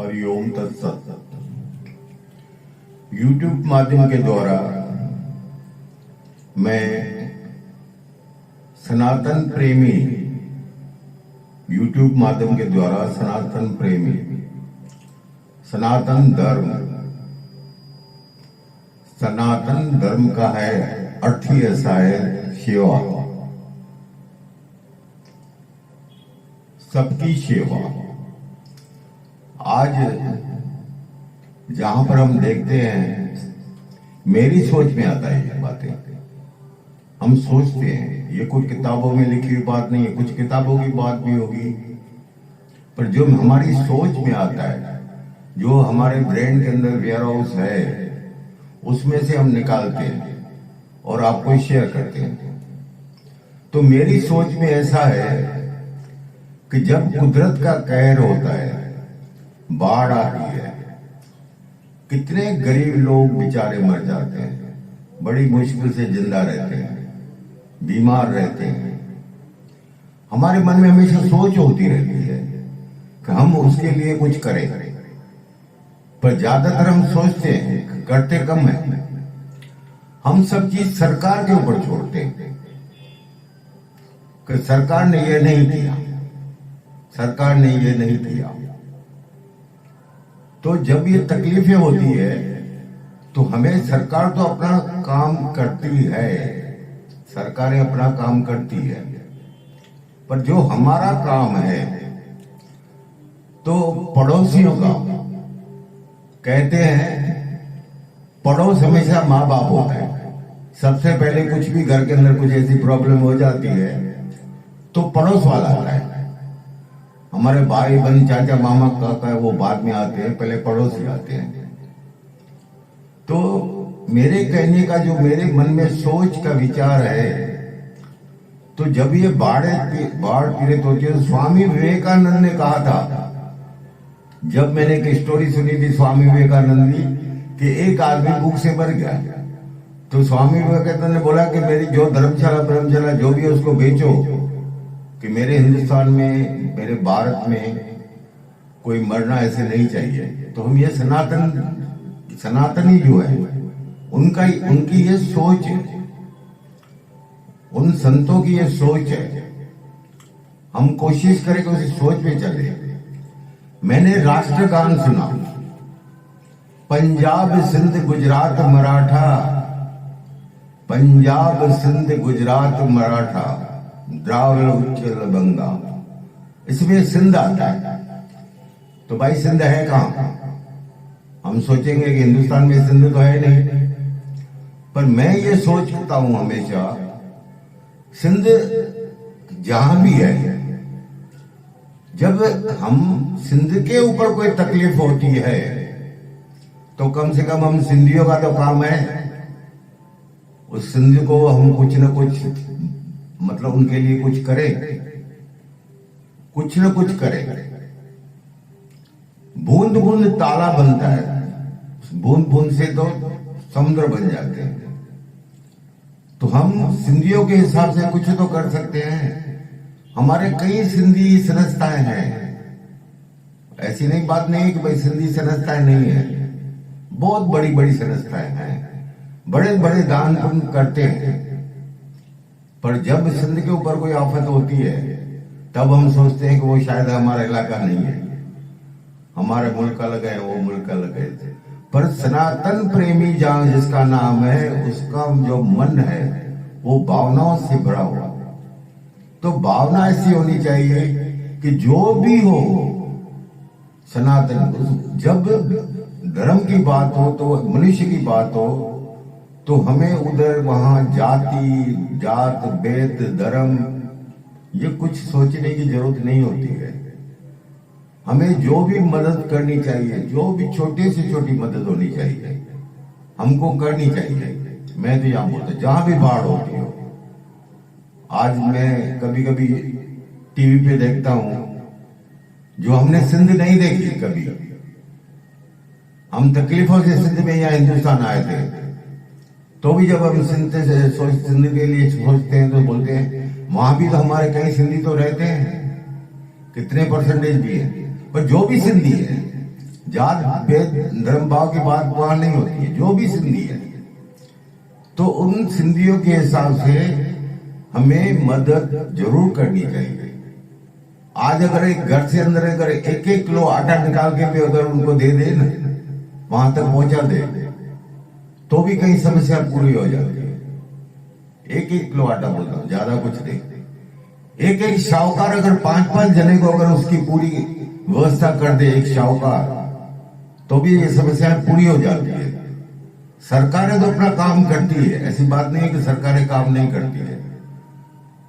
हरिओम तत्सत। यूट्यूब माध्यम के द्वारा मैं सनातन प्रेमी, यूट्यूब माध्यम के द्वारा सनातन प्रेमी, सनातन धर्म का है अर्थ ही ऐसा है सेवा, सबकी सेवा। आज जहां पर हम देखते हैं, मेरी सोच में आता है ये बातें। हम सोचते हैं ये कुछ किताबों में लिखी हुई बात नहीं है, कुछ किताबों की बात भी होगी, पर जो हमारी सोच में आता है, जो हमारे ब्रेन के अंदर वेयर हाउस है, उसमें से हम निकालते हैं और आपको शेयर करते हैं। तो मेरी सोच में ऐसा है कि जब कुदरत का कहर होता है, बाढ़ आती है, कितने गरीब लोग बेचारे मर जाते हैं, बड़ी मुश्किल से जिंदा रहते हैं, बीमार रहते हैं। हमारे मन में हमेशा सोच होती रहती है कि हम उसके लिए कुछ करें, पर ज्यादातर हम सोचते हैं, करते कम है। हम सब चीज सरकार के ऊपर छोड़ते हैं कि सरकार ने ये नहीं किया, सरकार ने ये नहीं किया। तो जब ये तकलीफें होती है तो हमें, सरकार तो अपना काम करती है, सरकारें अपना काम करती है, पर जो हमारा काम है, तो पड़ोसियों का, कहते हैं पड़ोस हमेशा माँ बाप होता है। सबसे पहले कुछ भी घर के अंदर कुछ ऐसी प्रॉब्लम हो जाती है तो पड़ोस वाला आता है। हमारे भाई बहन, चाचा, मामा, काका वो बाद में आते हैं, पहले पड़ोसी आते हैं। तो मेरे कहने का, जो मेरे मन में सोच का विचार है, तो जब ये बाढ़ पीड़ित होती है, स्वामी विवेकानंद ने कहा था, जब मैंने एक स्टोरी सुनी थी स्वामी विवेकानंद की, कि एक आदमी भूख से मर गया, तो स्वामी विवेकानंद ने बोला कि मेरी जो धर्मशाला जो भी है उसको बेचो, कि मेरे हिंदुस्तान में, मेरे भारत में कोई मरना ऐसे नहीं चाहिए। तो हम ये सनातनी जो है, उनकी ये सोच है, उन संतों की ये सोच है। हम कोशिश करें कि उसी सोच पे चले। मैंने राष्ट्रगान सुना, पंजाब सिंध गुजरात मराठा, पंजाब सिंध गुजरात मराठा, द्राविड़ उच्चल बंगा। इसमें सिंध आता है, तो भाई सिंध है कहां? हम सोचेंगे कि हिंदुस्तान में सिंध तो है नहीं, पर मैं ये सोचता हूं हमेशा, सिंध जहां भी है, जब हम सिंध के ऊपर कोई तकलीफ होती है, तो कम से कम हम सिंधियों का तो काम है, उस सिंध को हम कुछ न कुछ, मतलब उनके लिए कुछ करें, कुछ न कुछ करें। बूंद बूंद ताला बनता है, बूंद बूंद से तो समुद्र बन जाते हैं। तो हम सिंधियों के हिसाब से कुछ तो कर सकते हैं। हमारे कई सिंधी संस्थाएं हैं, ऐसी नहीं बात नहीं है कि भाई सिंधी संस्थाएं नहीं है, बहुत बड़ी बड़ी संस्थाएं हैं, बड़े बड़े दान पुण्य करते हैं। पर जब सिंध के ऊपर कोई आफत होती है, तब हम सोचते हैं कि वो शायद हमारा इलाका नहीं है, हमारे मुल्क अलग है, वो मुल्क अलग है। पर सनातन प्रेमी जहां जिसका नाम है, उसका जो मन है वो भावनाओं से भरा हुआ। तो भावना ऐसी होनी चाहिए कि जो भी हो सनातन, जब धर्म की बात हो, तो मनुष्य की बात हो, तो हमें उधर वहां जात भेद धर्म ये कुछ सोचने की जरूरत नहीं होती है। हमें जो भी मदद करनी चाहिए, जो भी छोटी से छोटी मदद होनी चाहिए, हमको करनी चाहिए। मैं तो यहां बोलता, जहां भी बाढ़ होती हो, आज मैं कभी कभी टीवी पे देखता हूं, जो हमने सिंध नहीं देखी कभी, हम तकलीफों से सिंध में या हिंदुस्तान आए थे, तो भी जब हम सिंध के लिए सोचते हैं, तो बोलते हैं वहां भी तो हमारे कई सिंधी तो रहते हैं, कितने परसेंटेज भी है, पर जो भी सिंधी है, जात भेद धर्म भाव की बात वहां नहीं होती है। जो भी सिंधी है तो उन सिंधियों के हिसाब से हमें मदद जरूर करनी चाहिए। आज अगर एक घर से अंदर अगर 1-1 किलो आटा निकाल के भी अगर उनको दे दे ना, वहां तक पहुंचा दे, तो भी कई समस्या पूरी हो जाती है। 1-1 किलो आटा बोलता हूं, ज्यादा कुछ नहीं। एक शाहूकार अगर 5-5 जने को अगर उसकी पूरी व्यवस्था कर दे एक शाहूकार, तो भी ये समस्याएं पूरी हो जाती है। सरकारें तो अपना काम करती है, ऐसी बात नहीं है कि सरकारें काम नहीं करती है,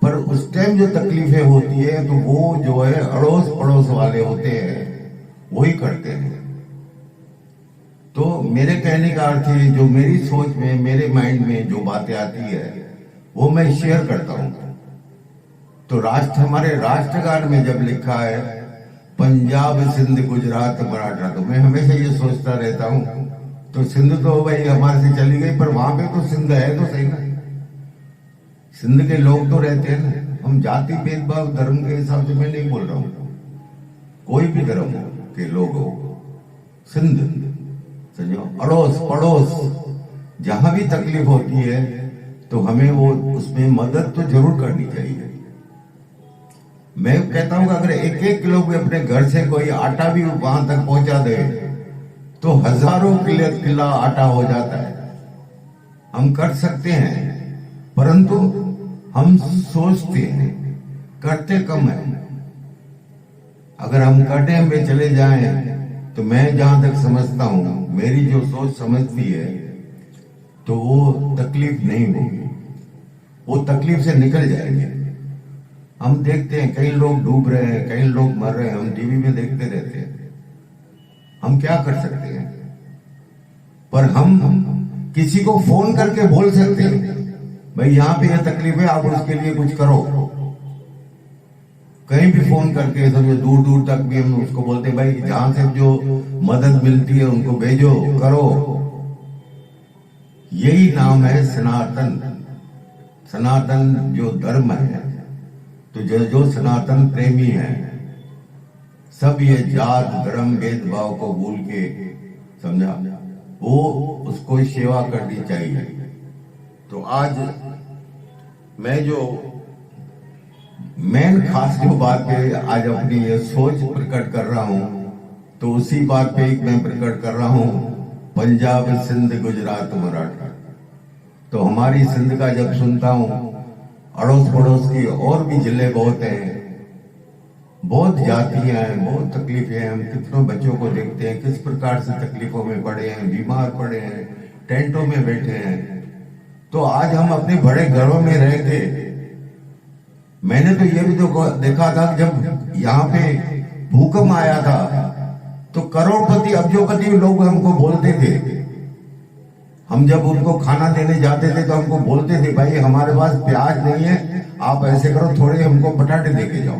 पर उस टाइम जो तकलीफें होती है तो वो जो है अड़ोस पड़ोस वाले होते हैं, वही करते हैं। तो मेरे कहने का अर्थ है, जो मेरी सोच में, मेरे माइंड में जो बातें आती है वो मैं शेयर करता हूं। तो हमारे राष्ट्रगान में जब लिखा है पंजाब सिंध गुजरात मराठा, तो मैं हमेशा ये सोचता रहता हूं, तो सिंध तो भाई हमारे से चली गई, पर वहां पे तो सिंध है तो सही ना, सिंध के लोग तो रहते हैं ना। हम जाति भेदभाव धर्म के हिसाब से मैं नहीं बोल रहा हूं, कोई भी धर्म के लोग हो, सिंध समझो, अड़ोस पड़ोस जहां भी तकलीफ होती है तो हमें वो उसमें मदद तो जरूर करनी चाहिए। मैं कहता हूं कि अगर 1-1 किलो भी अपने घर से कोई आटा भी वहां तक पहुंचा दे तो हजारों किला आटा हो जाता है। हम कर सकते हैं, परंतु हम सोचते हैं, करते कम है। अगर हम करने में चले जाएं तो मैं जहां तक समझता हूं, मेरी जो सोच समझती है, तो वो तकलीफ नहीं होगी, वो तकलीफ से निकल जाएंगे। हम देखते हैं कई लोग डूब रहे हैं, कई लोग मर रहे हैं, हम टीवी में देखते रहते हैं। हम क्या कर सकते हैं? पर हम किसी को फोन करके बोल सकते हैं, भाई यहां पे यह तकलीफ है, आप उसके लिए कुछ करो। कहीं भी फोन करके, समझो दूर दूर तक भी हम उसको बोलते हैं, भाई जहां से जो मदद मिलती है उनको भेजो, करो। यही नाम है सनातन। सनातन जो धर्म है, तो जो सनातन प्रेमी है, सब ये जात धर्म भेदभाव को भूल के, समझा, वो उसको सेवा करनी चाहिए। तो आज मैं जो मेन खास जो बात पे आज अपनी ये सोच प्रकट कर रहा हूं, तो उसी बात पे एक मैं प्रकट कर रहा हूं, पंजाब सिंध गुजरात मराठा। तो हमारी सिंध का जब सुनता हूं, अड़ोस पड़ोस की और भी जिले बहुत हैं, बहुत जातियां हैं, बहुत तकलीफें हैं। हम कितनों बच्चों को देखते हैं किस प्रकार से तकलीफों में पड़े हैं, बीमार पड़े हैं, टेंटों में बैठे हैं। तो आज हम अपने बड़े घरों में रह के, मैंने तो ये भी तो देखा था कि जब यहाँ पे भूकंप आया था तो करोड़पति अब्जोपति लोग हमको बोलते थे। हम जब उनको खाना देने जाते थे तो हमको बोलते थे, भाई हमारे पास प्याज नहीं है, आप ऐसे करो थोड़े हमको बटाटे देके जाओ।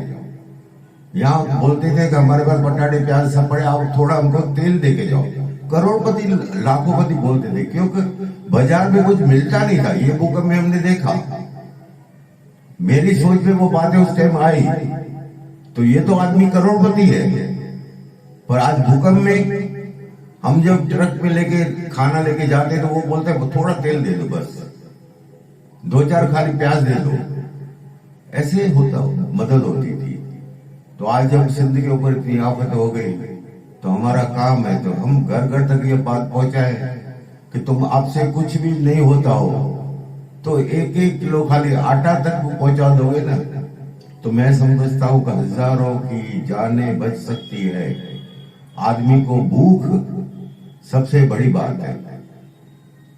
यहाँ बोलते थे कि हमारे पास बटाटे प्याज सब पड़े, आप थोड़ा हमको तेल देके जाओ। करोड़पति लाखोंपति बोलते थे, क्योंकि बाजार में कुछ मिलता नहीं था। ये भूकंप में हमने देखा, मेरी सोच में वो बातें उस टाइम आई, तो ये तो आदमी करोड़पति है। पर आज भूकंप में हम जब ट्रक में लेके खाना लेके जाते तो वो बोलते हैं थोड़ा तेल दे दो, बस 2-4 खाली प्याज दे दो। ऐसे होता मदद होती थी। तो आज जब सिंध के ऊपर इतनी आफत हो गई, तो हमारा काम है तो हम घर घर तक ये बात पहुंचाएं कि तुम आपसे कुछ भी नहीं होता हो तो 1-1 किलो खाली आटा तक पहुंचा दोगे ना, तो मैं समझता हूं कि हजारों की जानें बच सकती है। आदमी को भूख सबसे बड़ी बात है,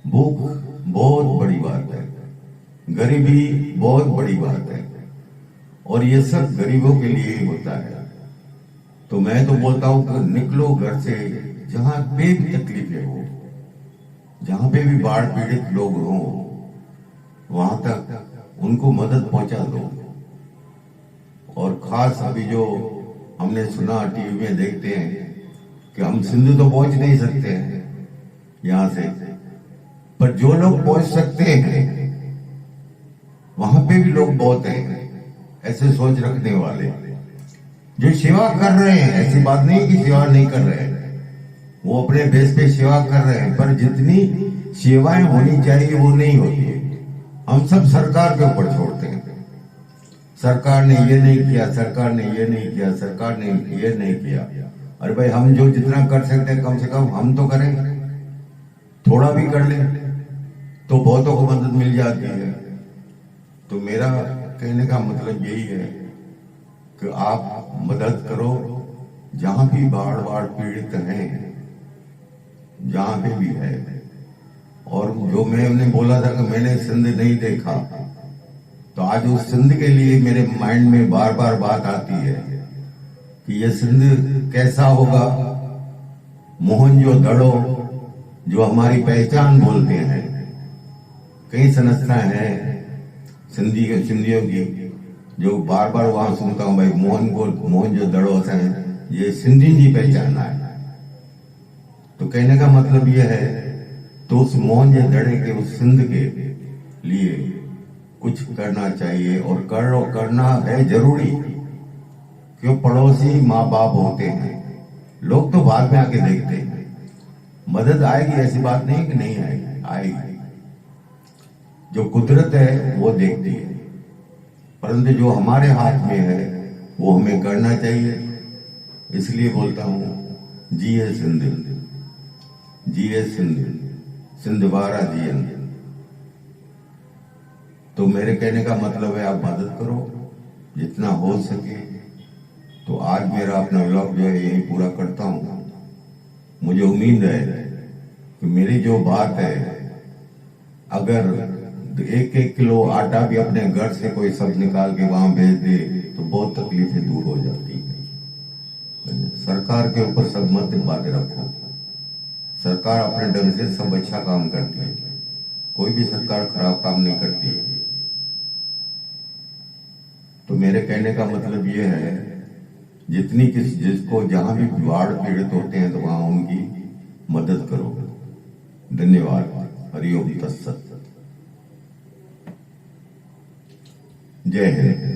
भूख बहुत बड़ी बात है, गरीबी बहुत बड़ी बात है, और ये सब गरीबों के लिए ही होता है। तो मैं तो बोलता हूं कि निकलो घर से, जहां पे भी तकलीफें हो, जहां पे भी बाढ़ पीड़ित लोग हों, वहां तक उनको मदद पहुंचा दो। और खास अभी जो हमने सुना टीवी में देखते हैं कि हम सिंध तो पहुंच नहीं सकते हैं यहां से, पर जो लोग पहुंच सकते हैं वहां पे भी लोग बहुत हैं ऐसे सोच रखने वाले, जो सेवा कर रहे हैं। ऐसी बात नहीं कि सेवा नहीं कर रहे हैं, वो अपने बेस पे सेवा कर रहे हैं, पर जितनी सेवाएं होनी चाहिए वो नहीं होती है। हम सब सरकार के ऊपर छोड़ते हैं, सरकार ने ये नहीं किया, सरकार ने ये नहीं किया, सरकार ने ये नहीं किया। अरे भाई, हम जो जितना कर सकते हैं कम से कम हम तो करें, थोड़ा भी कर ले तो बहुतों को मदद मिल जाती है। तो मेरा कहने का मतलब यही है कि आप मदद करो, जहां भी बाढ़ पीड़ित हैं, जहां पे भी है। और जो मैंने बोला था कि मैंने सिंध नहीं देखा, तो आज उस सिंध के लिए मेरे माइंड में बार बार बात आती है कि ये सिंध कैसा होगा। मोहनजोदड़ो जो हमारी पहचान बोलते हैं, कई संस्थाएं हैं सिंधियों की, जो बार बार वहां सुनता हूं, भाई मोहनजोदड़ो है, ये सिंधी की पहचान है। तो कहने का मतलब यह है, तो उस मोहनजोदड़ो के, उस सिंध के लिए कुछ करना चाहिए, और करना है जरूरी। क्यों? पड़ोसी माँ बाप होते हैं, लोग तो बाद में आके देखते हैं। मदद आएगी, ऐसी बात नहीं कि नहीं आएगी, आएगी। जो कुदरत है वो देखती है, परंतु जो हमारे हाथ में है वो हमें करना चाहिए। इसलिए बोलता हूं, जिए सिंध, जिए सिंध, सिंधवारा जियन। तो मेरे कहने का मतलब है, आप मदद करो जितना हो सके। तो आज मेरा अपना व्लॉग जो है यही पूरा करता हूं। मुझे उम्मीद है कि मेरी जो बात है, अगर 1-1 किलो आटा भी अपने घर से कोई सब निकाल के वहां भेज दे तो बहुत तकलीफें दूर हो जाती है। सरकार के ऊपर सब मत बातें रखो, सरकार अपने ढंग से सब अच्छा काम करती है, कोई भी सरकार खराब काम नहीं करती है। तो मेरे कहने का मतलब ये है, जिसको जहां भी बाढ़ पीड़ित होते हैं तो वहां उनकी मदद करो। धन्यवाद। हरिओम तत्सत। जय हिंद।